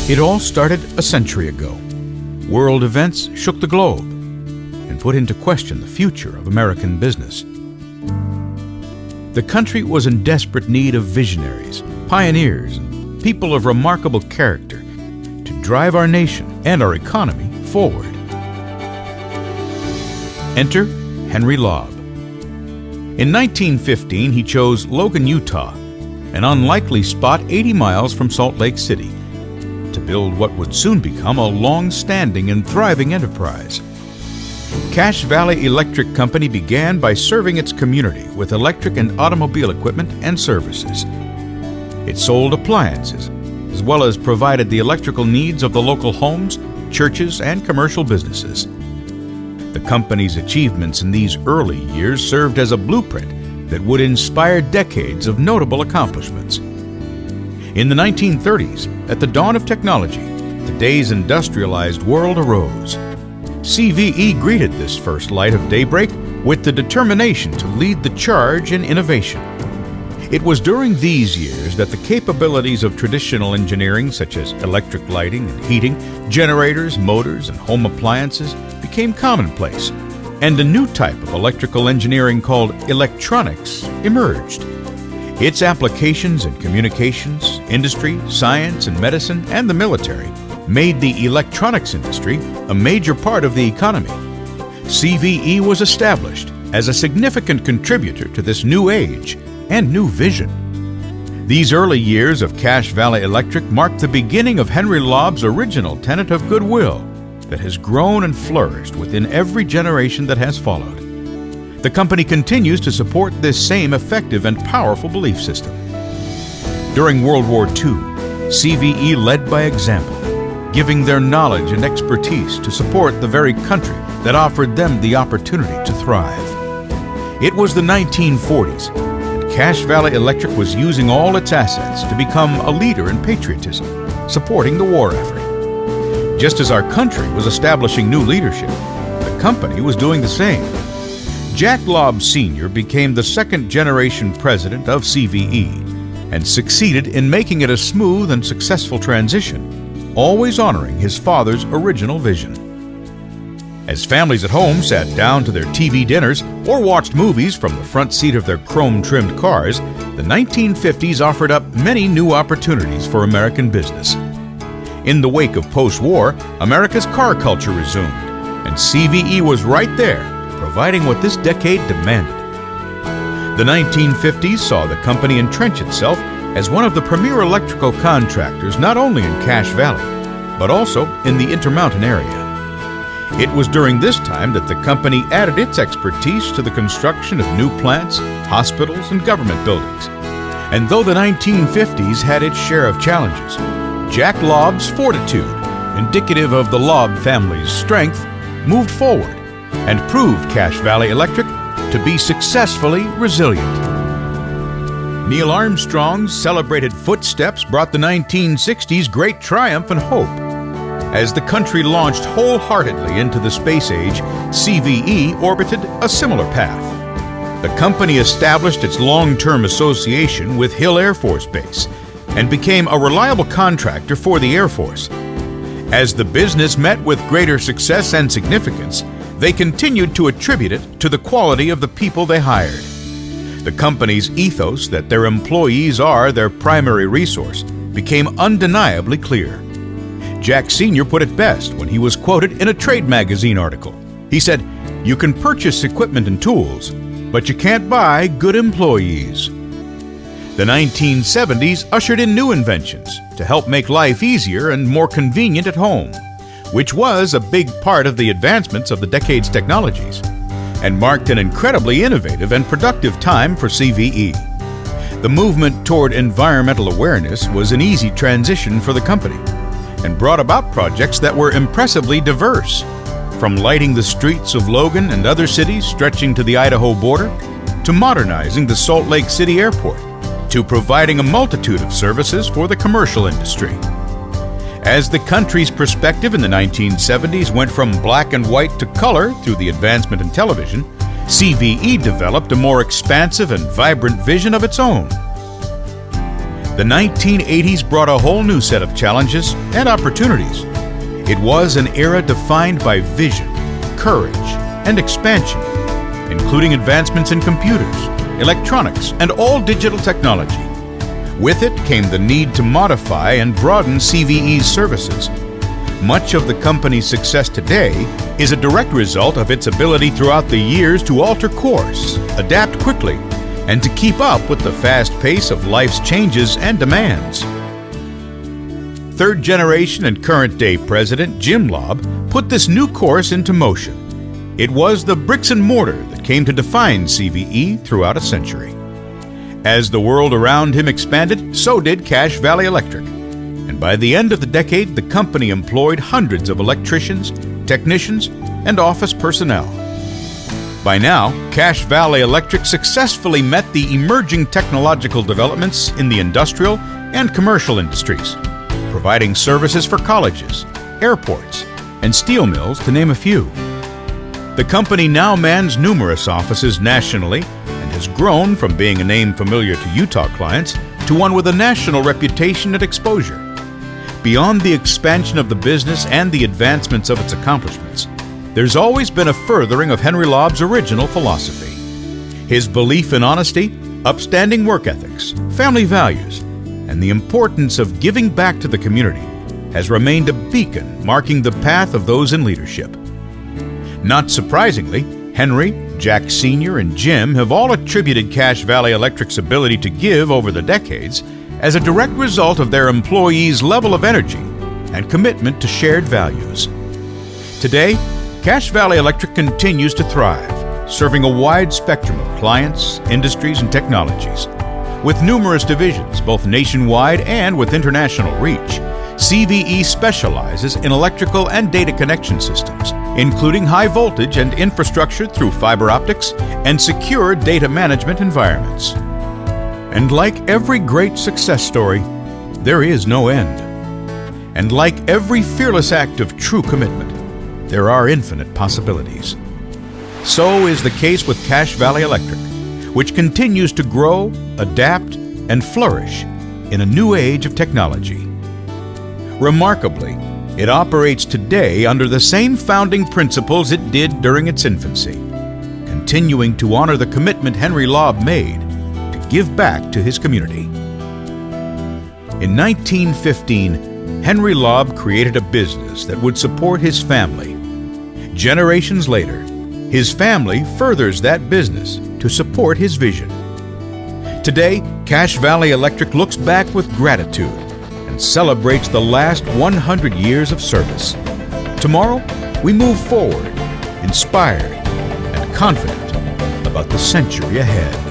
It all started a century ago. World events shook the globe and put into question the future of American business. The country was in desperate need of visionaries, pioneers, and people of remarkable character to drive our nation and our economy forward. Enter Henry Lobb. In 1915, he chose Logan, Utah, an unlikely spot 80 miles from Salt Lake City, to build what would soon become a long-standing and thriving enterprise. Cache Valley Electric Company began by serving its community with electric and automobile equipment and services. It sold appliances, as well as provided the electrical needs of the local homes, churches, and commercial businesses. The company's achievements in these early years served as a blueprint that would inspire decades of notable accomplishments. In the 1930s, at the dawn of technology, today's industrialized world arose. CVE greeted this first light of daybreak with the determination to lead the charge in innovation. It was during these years that the capabilities of traditional engineering, such as electric lighting and heating, generators, motors, and home appliances, became commonplace, and a new type of electrical engineering called electronics emerged. Its applications in communications, industry, science and medicine, and the military made the electronics industry a major part of the economy. CVE was established as a significant contributor to this new age and new vision. These early years of Cache Valley Electric marked the beginning of Henry Lobb's original tenet of goodwill that has grown and flourished within every generation that has followed. The company continues to support this same effective and powerful belief system. During World War II, CVE led by example, giving their knowledge and expertise to support the very country that offered them the opportunity to thrive. It was the 1940s, and Cache Valley Electric was using all its assets to become a leader in patriotism, supporting the war effort. Just as our country was establishing new leadership, the company was doing the same. Jack Lobb Sr. became the second-generation president of CVE and succeeded in making it a smooth and successful transition, always honoring his father's original vision. As families at home sat down to their TV dinners or watched movies from the front seat of their chrome-trimmed cars, the 1950s offered up many new opportunities for American business. In the wake of post-war, America's car culture resumed, and CVE was right there, providing what this decade demanded. The 1950s saw the company entrench itself as one of the premier electrical contractors not only in Cache Valley, but also in the Intermountain area. It was during this time that the company added its expertise to the construction of new plants, hospitals, and government buildings. And though the 1950s had its share of challenges, Jack Lobb's fortitude, indicative of the Lobb family's strength, moved forward and proved Cache Valley Electric to be successfully resilient. Neil Armstrong's celebrated footsteps brought the 1960s great triumph and hope. As the country launched wholeheartedly into the space age, CVE orbited a similar path. The company established its long-term association with Hill Air Force Base and became a reliable contractor for the Air Force. As the business met with greater success and significance, they continued to attribute it to the quality of the people they hired. The company's ethos that their employees are their primary resource became undeniably clear. Jack Sr. put it best when he was quoted in a trade magazine article. He said, "You can purchase equipment and tools, but you can't buy good employees." The 1970s ushered in new inventions to help make life easier and more convenient at home, which was a big part of the advancements of the decade's technologies. and marked an incredibly innovative and productive time for CVE. The movement toward environmental awareness was an easy transition for the company and brought about projects that were impressively diverse, from lighting the streets of Logan and other cities stretching to the Idaho border, to modernizing the Salt Lake City airport, to providing a multitude of services for the commercial industry. As the country's perspective in the 1970s went from black and white to color through the advancement in television, CVE developed a more expansive and vibrant vision of its own. The 1980s brought a whole new set of challenges and opportunities. It was an era defined by vision, courage, and expansion, including advancements in computers, electronics, and all digital technology. With it came the need to modify and broaden CVE's services. Much of the company's success today is a direct result of its ability throughout the years to alter course, adapt quickly, and to keep up with the fast pace of life's changes and demands. Third generation and current day president Jim Lobb put this new course into motion. It was the bricks and mortar that came to define CVE throughout a century. As the world around him expanded, so did Cache Valley Electric. And by the end of the decade, the company employed hundreds of electricians, technicians, and office personnel. By now, Cache Valley Electric successfully met the emerging technological developments in the industrial and commercial industries, providing services for colleges, airports, and steel mills, to name a few. The company now mans numerous offices nationally and has grown from being a name familiar to Utah clients to one with a national reputation and exposure. Beyond the expansion of the business and the advancements of its accomplishments, there's always been a furthering of Henry Lobb's original philosophy. His belief in honesty, upstanding work ethics, family values, and the importance of giving back to the community has remained a beacon marking the path of those in leadership. Not surprisingly, Henry, Jack Sr., and Jim have all attributed Cache Valley Electric's ability to give over the decades as a direct result of their employees' level of energy and commitment to shared values. Today, Cache Valley Electric continues to thrive, serving a wide spectrum of clients, industries, and technologies. With numerous divisions, both nationwide and with international reach, CVE specializes in electrical and data connection systems, including high voltage and infrastructure through fiber optics and secure data management environments. And like every great success story, there is no end. And like every fearless act of true commitment, there are infinite possibilities. So is the case with Cache Valley Electric, which continues to grow, adapt, and flourish in a new age of technology. Remarkably, it operates today under the same founding principles it did during its infancy, continuing to honor the commitment Henry Lobb made to give back to his community. In 1915, Henry Lobb created a business that would support his family. Generations later, his family furthers that business to support his vision. Today, Cache Valley Electric looks back with gratitude and celebrates the last 100 years of service. Tomorrow, we move forward, inspired and confident about the century ahead.